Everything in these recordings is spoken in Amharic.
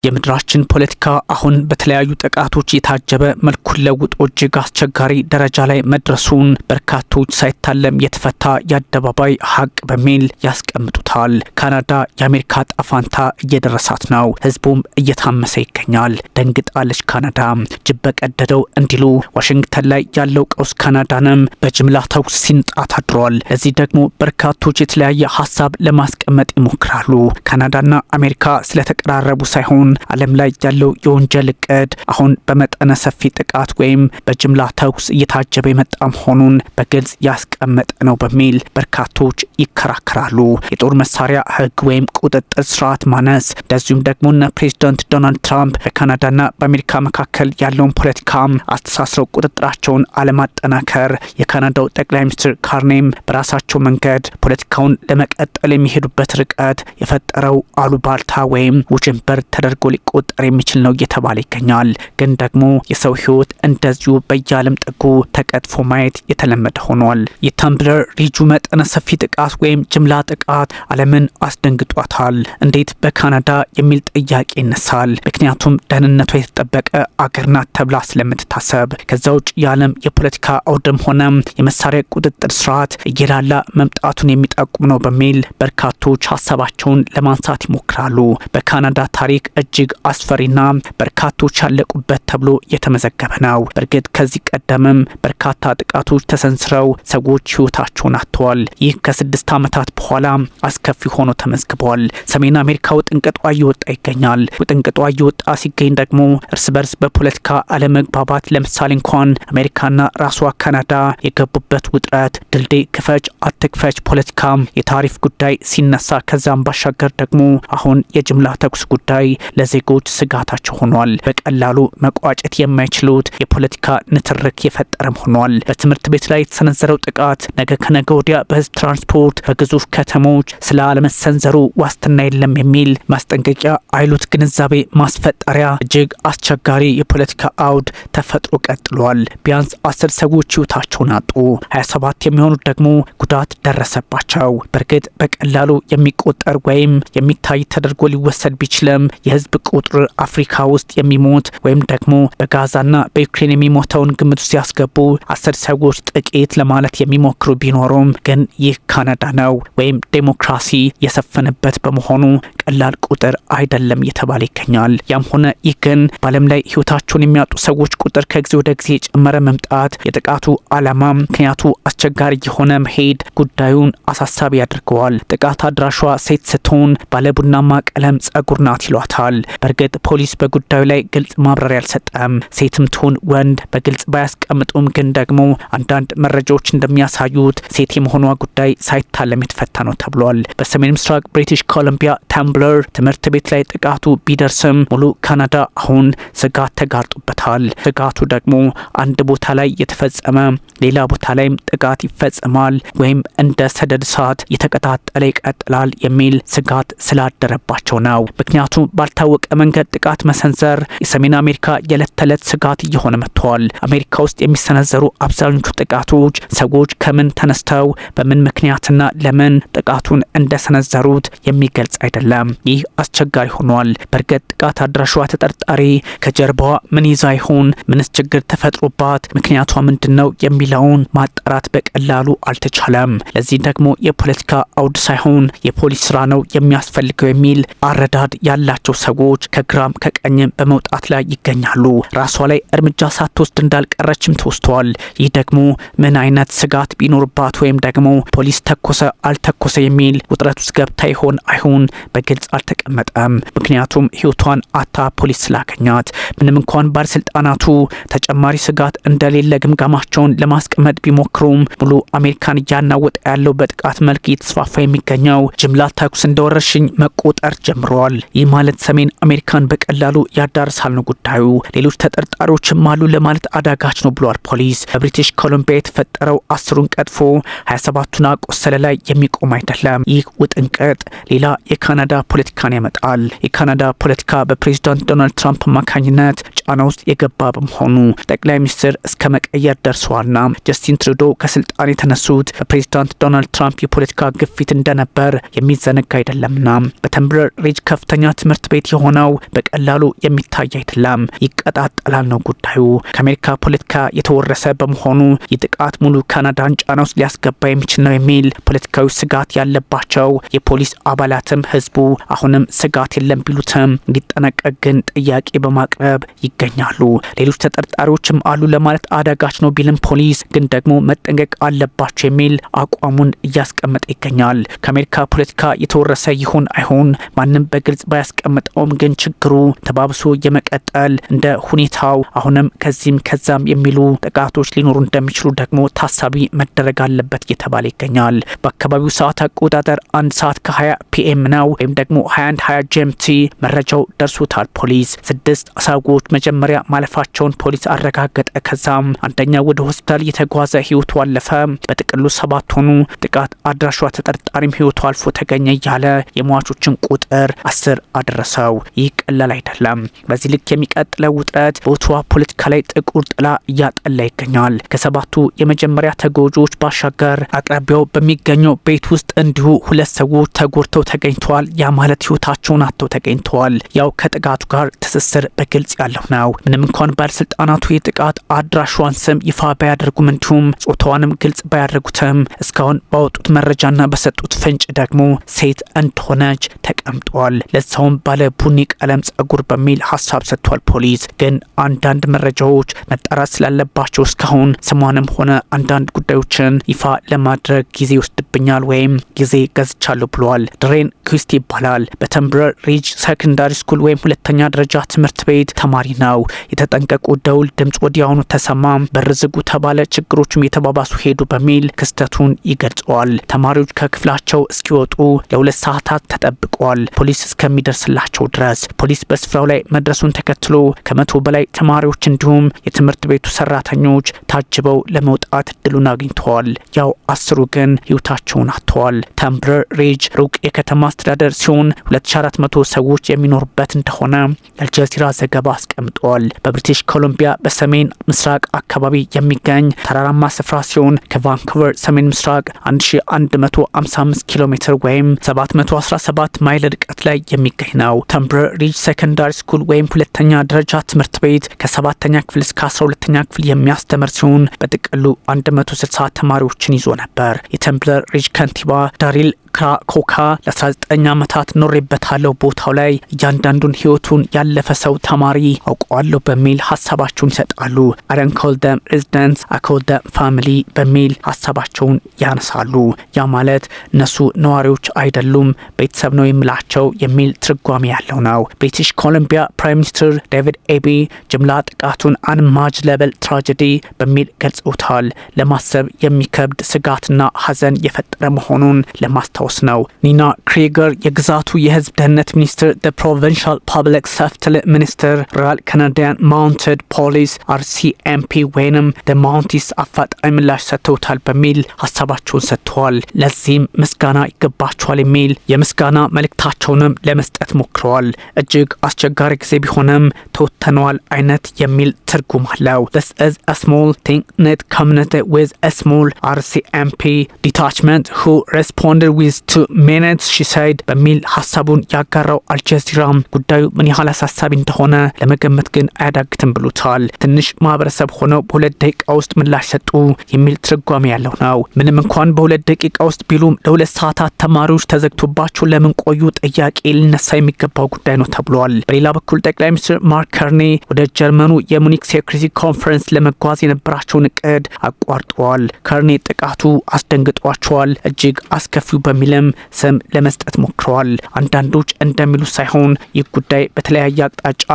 የምድራችን ፖለቲካ አሁን በተለያዩ ጥቃቶች የታጀበ መልኩን ለውጦ እጅግ አስቸጋሪ ደረጃ ላይ መድረሱን በርካቶች ሳይታለም የተፈታ የአደባባይ ሀቅ በሚል ያስቀምጡታል። ካናዳ የአሜሪካ ጣፋንታ እየደረሳት ነው። ህዝቡም እየታመሰ ይገኛል። ደንግጣለች ካናዳ። ጅብ በቀደደው እንዲሉ ዋሽንግተን ላይ ያለው ቀውስ ካናዳንም በጅምላ ተኩስ ሲንጣት አድሯል። ለዚህ ደግሞ በርካቶች የተለያየ ሀሳብ ለማስቀመጥ ይሞክራሉ። ካናዳና አሜሪካ ስለተቀራረቡ ሳይሆን ዓለም ላይ ያለው የወንጀል እቅድ አሁን በመጠነ ሰፊ ጥቃት ወይም በጅምላ ተኩስ እየታጀበ የመጣ መሆኑን በግልጽ ያስቀመጠ ነው በሚል በርካቶች ይከራከራሉ። የጦር መሳሪያ ህግ ወይም ቁጥጥር ስርዓት ማነስ፣ እንደዚሁም ደግሞ ፕሬዚዳንት ዶናልድ ትራምፕ በካናዳና በአሜሪካ መካከል ያለውን ፖለቲካ አስተሳስረው ቁጥጥራቸውን አለማጠናከር፣ የካናዳው ጠቅላይ ሚኒስትር ካርኔም በራሳቸው መንገድ ፖለቲካውን ለመቀጠል የሚሄዱበት ርቀት የፈጠረው አሉባልታ ወይም ውዥንብር ተደርጎ ሊቆጠር የሚችል ነው እየተባለ ይገኛል። ግን ደግሞ የሰው ህይወት እንደዚሁ በየዓለም ጥጉ ተቀጥፎ ማየት የተለመደ ሆኗል። የታምብለር ሪጁ መጠነ ሰፊ ጥቃት ወይም ጅምላ ጥቃት ዓለምን አስደንግጧታል። እንዴት በካናዳ የሚል ጥያቄ ይነሳል። ምክንያቱም ደህንነቷ የተጠበቀ አገር ናት ተብላ ስለምትታሰብ። ከዛ ውጭ የዓለም የፖለቲካ አውድም ሆነ የመሳሪያ ቁጥጥር ስርዓት እየላላ መምጣቱን የሚጠቁም ነው በሚል በርካቶች ሀሳባቸውን ለማንሳት ይሞክራሉ። በካናዳ ታሪክ እጅግ አስፈሪና በርካቶች ያለቁበት ተብሎ የተመዘገበ ነው። በእርግጥ ከዚህ ቀደምም በርካታ ጥቃቶች ተሰንዝረው ሰዎች ህይወታቸውን አጥተዋል። ይህ ከ6 ዓመታት በኋላ አስከፊ ሆኖ ተመዝግቧል። ሰሜን አሜሪካ ውጥንቅጧ እየወጣ ይገኛል። ውጥንቅጧ እየወጣ ሲገኝ ደግሞ እርስ በርስ በፖለቲካ አለመግባባት፣ ለምሳሌ እንኳን አሜሪካና ራሷ ካናዳ የገቡበት ውጥረት፣ ድልድይ ክፈች አትክፈች ፖለቲካ፣ የታሪፍ ጉዳይ ሲነሳ፣ ከዛም ባሻገር ደግሞ አሁን የጅምላ ተኩስ ጉዳይ ለዜጎች ስጋታቸው ሆኗል። በቀላሉ መቋጨት የማይችሉት የፖለቲካ ንትርክ የፈጠረም ሆኗል። በትምህርት ቤት ላይ የተሰነዘረው ጥቃት ነገ ከነገ ወዲያ በህዝብ ትራንስፖርት በግዙፍ ከተሞች ስለ አለመሰንዘሩ ዋስትና የለም የሚል ማስጠንቀቂያ አይሉት ግንዛቤ ማስፈጠሪያ እጅግ አስቸጋሪ የፖለቲካ አውድ ተፈጥሮ ቀጥሏል። ቢያንስ 10 ሰዎች ህይወታቸውን አጡ። 27 የሚሆኑት ደግሞ ጉዳት ደረሰባቸው። በእርግጥ በቀላሉ የሚቆጠር ወይም የሚታይ ተደርጎ ሊወሰድ ቢችልም የህዝብ ቁጥር አፍሪካ ውስጥ የሚሞት ወይም ደግሞ በጋዛና በዩክሬን የሚሞተውን ግምት ውስጥ ያስገቡ 10 ሰዎች ጥቂት ለማለት የሚሞክሩ ቢኖሩም ግን ይህ ካናዳ ነው ወይም ዴሞክራሲ የሰፈነበት በመሆኑ ቀላል ቁጥር አይደለም እየተባለ ይገኛል። ያም ሆነ ይህ ግን በዓለም ላይ ህይወታቸውን የሚያጡ ሰዎች ቁጥር ከጊዜ ወደ ጊዜ የጨመረ መምጣት፣ የጥቃቱ ዓላማ ምክንያቱ አስቸጋሪ የሆነ መሄድ ጉዳዩን አሳሳቢ ያደርገዋል። ጥቃት አድራሿ ሴት ስትሆን ባለቡናማ ቀለም ጸጉር ናት ይሏታል። በእርግጥ ፖሊስ በጉዳዩ ላይ ግልጽ ማብራሪያ አልሰጠም። ሴትም ትሁን ወንድ በግልጽ ባያስቀምጡም ግን ደግሞ አንዳንድ መረጃዎች እንደሚያሳዩት ሴት የመሆኗ ጉዳይ ሳይታለም የተፈታ ነው ተብሏል። በሰሜን ምስራቅ ብሪቲሽ ኮሎምቢያ ታምብለር ትምህርት ቤት ላይ ጥቃቱ ቢደርስም ሙሉ ካናዳ አሁን ስጋት ተጋርጦበታል። ስጋቱ ደግሞ አንድ ቦታ ላይ የተፈጸመ ሌላ ቦታ ላይም ጥቃት ይፈጸማል ወይም እንደ ሰደድ እሳት የተቀጣጠለ ይቀጥላል የሚል ስጋት ስላደረባቸው ነው። ምክንያቱም ባልታወቀ መንገድ ጥቃት መሰንዘር የሰሜን አሜሪካ የዕለት ተዕለት ስጋት እየሆነ መጥቷል። አሜሪካ ውስጥ የሚሰነዘሩ አብዛኞቹ ጥቃቶች ሰዎች ከምን ተነስተው በምን ምክንያትና ለምን ጥቃቱን እንደሰነዘሩት የሚገልጽ አይደለም። ይህ አስቸጋሪ ሆኗል። በእርግጥ ጥቃት አድራሿ ተጠርጣሪ ከጀርባዋ ምን ይዛ ይሆን? ምንስ ችግር ተፈጥሮባት? ምክንያቷ ምንድነው የሚለውን ማጣራት በቀላሉ አልተቻለም። ለዚህ ደግሞ የፖለቲካ አውድ ሳይሆን የፖሊስ ስራ ነው የሚያስፈልገው የሚል አረዳድ ያላቸው ሰዎች ከግራም ከቀኝም በመውጣት ላይ ይገኛሉ። ራሷ ላይ እርምጃ ሳትወስድ እንዳልቀረችም ተወስቷል። ይህ ደግሞ ምን አይነት ስጋት ቢኖርባት ወይም ደግሞ ፖሊስ ተኮሰ አልተኮሰ የሚል ውጥረት ውስጥ ገብታ ይሆን አይሆን በግልጽ አልተቀመጠም። ምክንያቱም ህይወቷን አታ ፖሊስ ስላገኛት ምንም እንኳን ባለስልጣናቱ ተጨማሪ ስጋት እንደሌለ ግምገማቸውን ለማስቀመጥ ቢሞክሩም ሙሉ አሜሪካን እያናወጠ ያለው በጥቃት መልክ እየተስፋፋ የሚገኘው ጅምላ ተኩስ እንደወረርሽኝ መቆጠር ጀምሯል። ይህ ማለት ሰሜን አሜሪካን በቀላሉ ያዳርሳል ነው ጉዳዩ። ሌሎች ተጠርጣሪዎችም አሉ ለማለት አዳጋች ነው ብሏል ፖሊስ። በብሪቲሽ ኮሎምቢያ የተፈጠረው 10ን ቀጥፎ 27ቱን አቆሰለ ላይ የሚቆም አይደለም። ይህ ውጥንቅጥ ሌላ የካናዳ ፖለቲካን ያመጣል። የካናዳ ፖለቲካ በፕሬዚዳንት ዶናልድ ትራምፕ አማካኝነት ጫና ውስጥ የገባ በመሆኑ ጠቅላይ ሚኒስትር እስከ መቀየር ደርሰዋልና ጀስቲን ትሩዶ ከስልጣን የተነሱት በፕሬዚዳንት ዶናልድ ትራምፕ የፖለቲካ ግፊት እንደነበር የሚዘነጋ አይደለምና በተምብለር ሪጅ ከፍተኛ ትምህርት ቤት የሆነው በቀላሉ የሚታይ አይደለም፣ ይቀጣጠላል ነው ጉዳዩ። ከአሜሪካ ፖለቲካ የተወረሰ በመሆኑ የጥቃት ሙሉ ካናዳን ጫና ውስጥ ሊያስገባ የሚችል ነው የሚል ፖለቲካዊ ስጋት ያለባቸው የፖሊስ አባላትም ህዝቡ አሁንም ስጋት የለም ቢሉትም እንዲጠነቀቅ ግን ጥያቄ በማቅረብ ይገኛሉ። ሌሎች ተጠርጣሪዎችም አሉ ለማለት አዳጋች ነው ቢልም ፖሊስ ግን ደግሞ መጠንቀቅ አለባቸው የሚል አቋሙን እያስቀመጠ ይገኛል። ከአሜሪካ ፖለቲካ የተወረሰ ይሁን አይሁን ማንም በግልጽ ባያስቀምጠውም ግን ችግሩ ተባብሶ የመቀጠል እንደ ሁኔታው አሁንም ከዚህም ከዛም የሚሉ ጥቃቶች ሊኖሩ እንደሚችሉ ደግሞ ታሳቢ መደረግ አለበት እየተባለ ይገኛል። በአካባቢው ሰዓት አቆጣጠር 1 ሰዓት ከ20 ፒኤም ነው ወይም ደግሞ 21:20 ጂኤምቲ መረጃው ደርሶታል። ፖሊስ 6 ሰዎች መጀመሪያ ማለፋቸውን ፖሊስ አረጋገጠ። ከዛም አንደኛው ወደ ሆስፒታል የተጓዘ ህይወቱ አለፈ። በጥቅሉ 7 ሆኑ። ጥቃት አድራሿ ተጠርጣሪም ህይወቱ አልፎ ተገኘ እያለ የሟቾችን ቁጥር 10 አደረሰው። ይህ ቀላል አይደለም። በዚህ ልክ የሚቀጥለው ውጥረት በኦቶዋ ፖለቲካ ላይ ጥቁር ጥላ እያጠላ ይገኛል። ከ7ቱ የመጀመሪያ ተጎጂዎች ባሻገር አቅራቢያው በሚገኘው ቤት ውስጥ እንዲሁ 2 ሰዎች ተጎድተው ተገኝተዋል። ያ ማለት ህይወታቸውን አጥተው ተገኝተዋል። ያው ከጥቃቱ ጋር ትስስር በግልጽ ያለው ነው። ምንም እንኳን ባለስልጣናቱ የጥቃት አድራሿን ስም ይፋ ባያደርጉም እንዲሁም ጾታዋንም ግልጽ ባያደርጉትም እስካሁን ባወጡት መረጃና በሰጡት ፍንጭ ደግሞ ሴት እንደሆነች ተቀምጧል። ለዛውም ባለ ቡኒ ቀለም ጸጉር በሚል ሀሳብ ሰጥቷል። ፖሊስ ግን አንዳንድ መረጃዎች መጣራት ስላለባቸው እስካሁን ስሟንም ሆነ አንዳንድ ጉዳዮችን ይፋ ለማድረግ ጊዜ ይወስድብኛል ወይም ጊዜ ገዝቻለሁ ብሏል። ድሬን ኩስት ይባላል። በተምብለር ሪጅ ሰከንዳሪ ስኩል ወይም ሁለተኛ ደረጃ ትምህርት ቤት ተማሪ ነው። የተጠንቀቁ ደውል ድምጽ ወዲያውኑ ተሰማ። በር ዝጉ ተባለ። ችግሮቹም የተባባሱ ሄዱ በሚል ክስተቱን ይገልጸዋል። ተማሪዎች ከክፍላቸው እስኪወጡ ለ2 ሰዓታት ተጠብቀዋል፣ ፖሊስ እስከሚደርስላቸው ድረስ። ፖሊስ በስፍራው ላይ መድረሱን ተከትሎ ከ100 በላይ ተማሪዎች እንዲሁም የትምህርት ቤቱ ሰራተኞች ታጅበው ለመውጣት እድሉን አግኝተዋል። ያው 10ሩ ግን ህይወታቸውን አጥተዋል። ተምብለር ሪጅ ሩቅ የከተማ አስተዳደር ሲሆን 2400 ሰዎች የሚኖሩበት እንደሆነ የአልጀዚራ ዘገባ አስቀምጧል። በብሪቲሽ ኮሎምቢያ በሰሜን ምስራቅ አካባቢ የሚገኝ ተራራማ ስፍራ ሲሆን ከቫንኩቨር ሰሜን ምስራቅ 1155 ኪሎ ሜትር ወይም 717 ማይል ርቀት ላይ የሚገኝ ነው። ተምብለር ሪጅ ሰከንዳሪ ስኩል ወይም ሁለተኛ ደረጃ ትምህርት ቤት ከ7ኛ ክፍል እስከ 12ኛ ክፍል የሚያስተምር ሲሆን በጥቅሉ 160 ተማሪዎችን ይዞ ነበር። የተምብለር ሪጅ ከንቲባ ዳሪል ኮካ ለ19 ዓመታት ኖሬበታለሁ ቦታው ላይ እያንዳንዱን ህይወቱን ያለፈ ሰው ተማሪ አውቀዋለሁ በሚል ሀሳባቸውን ይሰጣሉ። I don't call them residents, I call them family በሚል ሀሳባቸውን ያነሳሉ። ያ ማለት እነሱ ነዋሪዎች አይደሉም ቤተሰብ ነው የሚላቸው የሚል ትርጓሜ ያለው ነው። ብሪቲሽ ኮሎምቢያ ፕራይም ሚኒስትር ዴቪድ ኤቢ ጅምላ ጥቃቱን አንማጅለብል ትራጀዲ በሚል ገልጸውታል። ለማሰብ የሚከብድ ስጋትና ሀዘን የፈጠረ መሆኑን ለማስታወስ ነው። ኒና ክሪገር የግዛቱ የህዝብ ደህንነት ሚኒስትር the provincial public safety ሚኒስትር ሮያል ካናዲያን ማውንትድ ፖሊስ RCMP ወይንም the Mounties አፋጣኝ ምላሽ ሰጥተውታል በሚል ሀሳባቸውን ሰጥተዋል። ለዚህም ምስጋና ይገባቸዋል የሚል የምስጋና መልእክታቸውንም ለመስጠት ሞክረዋል። እጅግ አስቸጋሪ ጊዜ ቢሆንም ተወጥተነዋል አይነት የሚል ትርጉም አለው። This is a small thing net community with a small RCMP detachment who responded with 2 minutes she said በሚል ሀሳቡን ያጋራው አልጀዚራም ጉዳዩ ምን ያህል አሳሳቢ እንደሆነ ለመገመት ግን አያዳግትም ብሎታል። ትንሽ ማህበረሰብ ሆነው በ2 ደቂቃ ውስጥ ምላሽ ሰጡ የሚል ትርጓሜ ያለው ነው። ምንም እንኳን በ2 ደቂቃ ውስጥ ቢሉም ለ2 ሰዓታት ተማሪዎች ተዘግቶባቸው ለምን ቆዩ ጥያቄ ሊነሳ የሚገባው ጉዳይ ነው ተብሏል። በሌላ በኩል ጠቅላይ ሚኒስትር ማርክ ካርኒ ወደ ጀርመኑ የሙኒክ ሴኩሪቲ ኮንፈረንስ ለመጓዝ የነበራቸውን እቅድ አቋርጠዋል። ካርኒ ጥቃቱ አስደንግጧቸዋል፣ እጅግ አስከፊው በሚልም ስም ለመስጠት ሞክረዋል። አንዳንዶች እንደሚሉ ሳይሆን ይህ ጉዳይ በተለያየ አቅጣጫ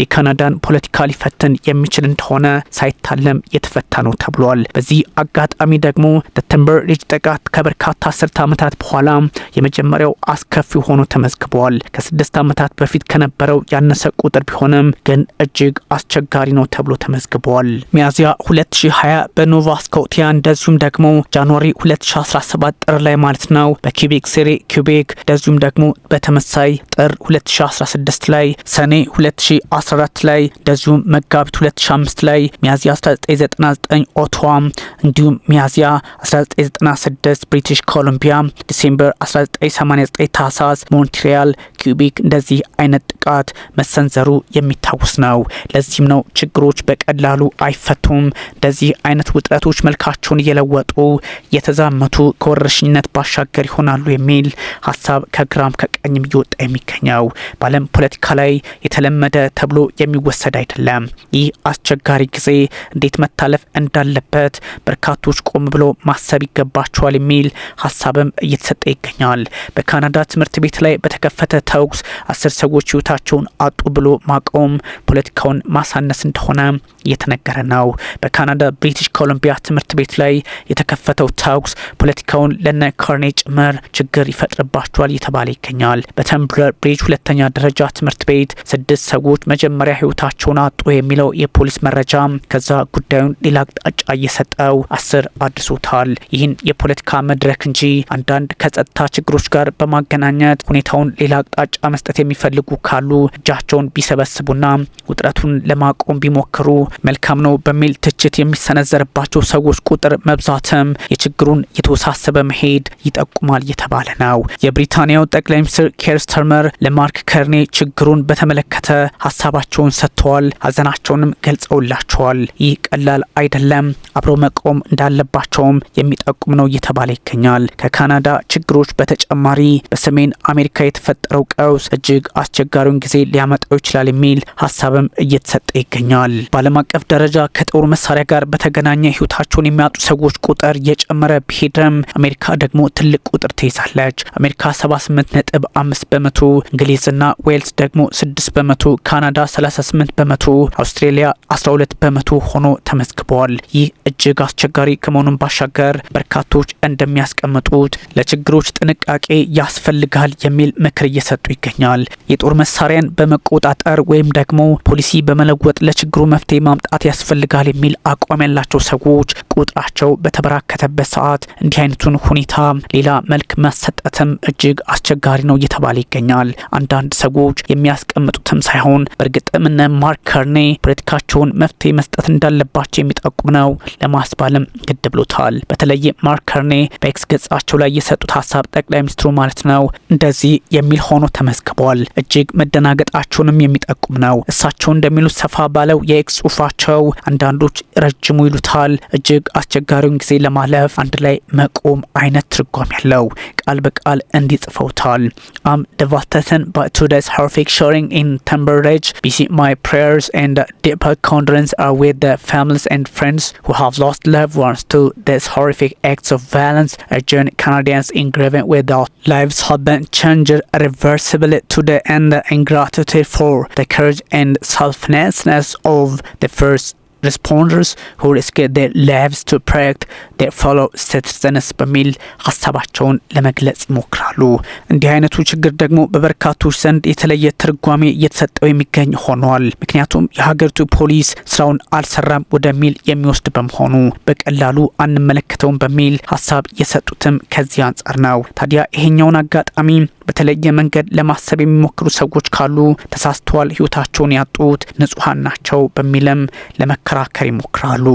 የካናዳን ፖለቲካ ሊፈትን የሚችል እንደሆነ ሳይታለም የተፈታ ነው ተብሏል። በዚህ አጋጣሚ ደግሞ ተምብለር ሪጅ ጥቃት ከበርካታ 10 ዓመታት በኋላ የመጀመሪያው አስከፊ ሆኖ ተመዝግቧል። ከ6 ዓመታት በፊት ከነበረው ያነሰ ቁጥር ቢሆንም ግን እጅግ አስቸጋሪ ነው ተብሎ ተመዝግቧል። ሚያዝያ 2020 በኖቫ ስኮቲያ እንደዚሁም ደግሞ ጃንዋሪ 2017 ጥር ላይ ማለት ነው በኪቤክ ሲቲ ኪቤክ እንደዚሁም ደግሞ በተመሳይ ጥር 2016 ላይ ሰኔ 2014 ላይ እንደዚሁም መጋቢት 2005 ላይ ሚያዝያ 1999 ኦቶዋ እንዲሁም ሚያዝያ 1996 ብሪቲሽ ኮሎምቢያ ዲሴምበር 1989 ታህሳስ ሞንትሪያል ኪቤክ እንደዚህ አይነት ጥቃት መሰንዘሩ የሚታወስ ነው። ለዚህም ነው ችግሮች በቀላሉ አይፈቱም፣ እንደዚህ አይነት ውጥረቶች መልካቸውን እየለወጡ የተዛመቱ ከወረርሽኝነት ባሻገር ይሆናሉ የሚል ሀሳብ ከግራም ከቀኝም እየወጣ የሚገኘው በዓለም ፖለቲካ ላይ የተለመደ ተብሎ የሚወሰድ አይደለም። ይህ አስቸጋሪ ጊዜ እንዴት መታለፍ እንዳለበት በርካቶች ቆም ብሎ ማሰብ ይገባቸዋል የሚል ሀሳብም እየተሰጠ ይገኛል። በካናዳ ትምህርት ቤት ላይ በተከፈተ ተኩስ 10 ሰዎች ህይወታቸውን አጡ ብሎ ማቆም ፖለቲካውን ማሳነስ እንደሆነ እየተነገረ ነው። በካናዳ ብሪቲሽ ኮሎምቢያ ትምህርት ቤት ላይ የተከፈተው ተኩስ ፖለቲካውን ለነ ካርኔ ጭምር ችግር ይፈጥርባቸዋል እየተባለ ይገኛል። በተምብለር ብሪጅ ሁለተኛ ደረጃ ትምህርት ቤት 6 ሰዎች መጀመሪያ ህይወታቸውን አጡ የሚለው የፖሊስ መረጃ ከዛ ጉዳዩን ሌላ አቅጣጫ እየሰጠው 10 አድርሶታል። ይህን የፖለቲካ መድረክ እንጂ አንዳንድ ከጸጥታ ችግሮች ጋር በማገናኘት ሁኔታውን ሌላ አቅጣጫ መስጠት የሚፈልጉ ካሉ እጃቸውን ቢሰበስቡና ውጥረቱን ለማቆም ቢሞክሩ መልካም ነው በሚል ትችት የሚሰነዘርባቸው ሰዎች ቁጥር መብዛትም የችግሩን የተወሳሰበ መሄድ ይጠቁማል እየተባለ ነው። የብሪታንያው ጠቅላይ ሚኒስትር ኬር ስታርመር ለማርክ ከርኔ ችግሩን በተመለከተ ሀሳባቸውን ሰጥተዋል፣ ሀዘናቸውንም ገልጸውላቸዋል። ይህ ቀላል አይደለም፣ አብሮ መቆም እንዳለባቸውም የሚጠቁም ነው እየተባለ ይገኛል። ከካናዳ ችግሮች በተጨማሪ በሰሜን አሜሪካ የተፈጠረው ቀውስ እጅግ አስቸጋሪውን ጊዜ ሊያመጣው ይችላል የሚል ሀሳብም እየተሰጠ ይገኛል። በዓለም አቀፍ ደረጃ ከጦር መሳሪያ ጋር በተገናኘ ህይወታቸውን የሚያጡ ሰዎች ቁጥር እየጨመረ ቢሄድም አሜሪካ ደግሞ ትልቅ ቁጥር ትይዛለች። አሜሪካ 78.5 በመቶ፣ እንግሊዝና ዌልስ ደግሞ 6 በመቶ፣ ካናዳ 38 በመቶ፣ አውስትሬሊያ 12 በመቶ ሆኖ ተመዝግበዋል። ይህ እጅግ አስቸጋሪ ከመሆኑን ባሻገር በርካቶች እንደሚያስቀምጡት ለችግሮች ጥንቃቄ ያስፈልጋል የሚል ምክር እየሰጡ ይገኛል። የጦር መሳሪያን በመቆጣጠር ወይም ደግሞ ፖሊሲ በመለወጥ ለችግሩ መፍትሄ ማምጣት ያስፈልጋል የሚል አቋም ያላቸው ሰዎች ቁጥራቸው በተበራከተበት ሰዓት እንዲህ አይነቱን ሁኔታ ሌላ መልክ መሰጠትም እጅግ አስቸጋሪ ነው እየተባለ ይገኛል። አንዳንድ ሰዎች የሚያስቀምጡትም ሳይሆን በእርግጥም እነ ማርክ ከርኔ ፖለቲካቸውን መፍትሄ መስጠት እንዳለባቸው የሚጠቁም ነው ለማስባልም ግድ ብሎታል። በተለይ ማርክ ከርኔ በኤክስ ገጻቸው ላይ የሰጡት ሀሳብ ጠቅላይ ሚኒስትሩ ማለት ነው እንደዚህ የሚል ሆኖ ተመዝግቧል። እጅግ መደናገጣቸውንም የሚጠቁም ነው። እሳቸው እንደሚሉት ሰፋ ባለው የኤክስ ጽሁፋቸው አንዳንዶች ረጅሙ ይሉታል እጅግ አስቸጋሪውን ጊዜ ለማለፍ አንድ ላይ መቆም አይነት ትርጓሜ ያለው ቃል በቃል እንዲጽፈውታል። I'm devastated by today's horrific shooting in Timber Ridge. BC, my prayers and deeper condolence are with the families and friends who have lost loved ones to these horrific acts of violence. Urgent Canadians in grieving with their lives have been changed irreversibly today, and in gratitude for the courage and selflessness of the first responders who risked their lives to protect their fellow citizens በሚል ሀሳባቸውን ለመግለጽ ይሞክራሉ። እንዲህ አይነቱ ችግር ደግሞ በበርካቶች ዘንድ የተለየ ትርጓሜ እየተሰጠው የሚገኝ ሆኗል። ምክንያቱም የሀገሪቱ ፖሊስ ስራውን አልሰራም ወደሚል የሚወስድ በመሆኑ በቀላሉ አንመለከተውም በሚል ሀሳብ የሰጡትም ከዚህ አንጻር ነው። ታዲያ ይሄኛውን አጋጣሚ በተለየ መንገድ ለማሰብ የሚሞክሩ ሰዎች ካሉ ተሳስተዋል፣ ህይወታቸውን ያጡት ንጹሃን ናቸው በሚልም ለመከራከር ይሞክራሉ።